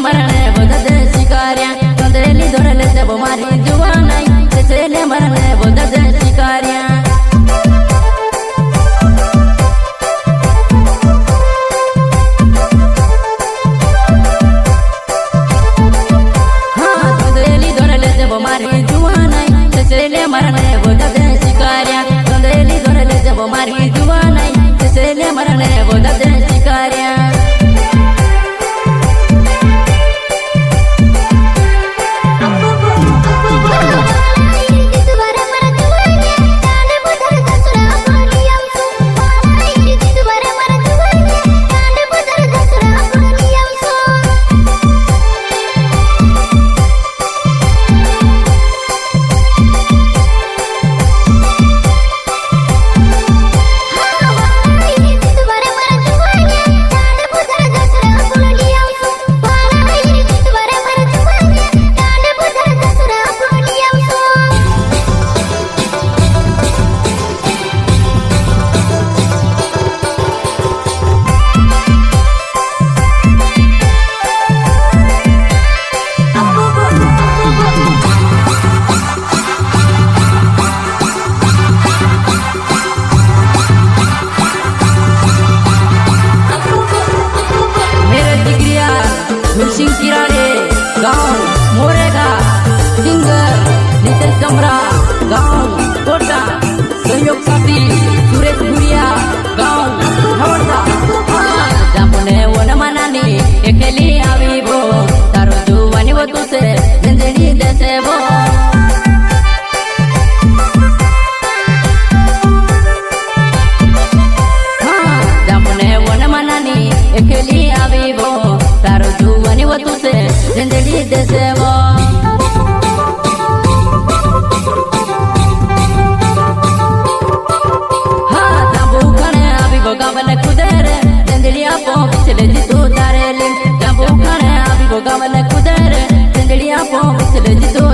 मरने बोदत शिकारिया कंदरेली दोरले से वो मारी जुवानाई तेले मरने बोदत शिकारिया हाँ कंदरेली दोरले से वो मारी जुवानाई तेले मरने बोदत शिकारिया कंदरेली दोरले से वो मारी जुवानाई तेले मरने बोदत शिकारिया गाँव मोरेगा सिंगर नितेश कमरा गाँव कोटा सहयोग साथी सुरेश भुरिया गाँव हवड़दा जामुने वन मनानी एकेली आवी बो तारो जुवानी वो तुसे जिंदगी देसे वो जामुने वन मनानी एकेली आवी बो तारो जुवानी वो तुसे जिंदगी देसे वो हाँ तंबू खाने अभी वो गावले कुदेरे जिंदगी आपो पिछले जितू तारे लिम तंबू खाने अभी वो गावले कुदेरे जिंदगी आपो पिछले जितू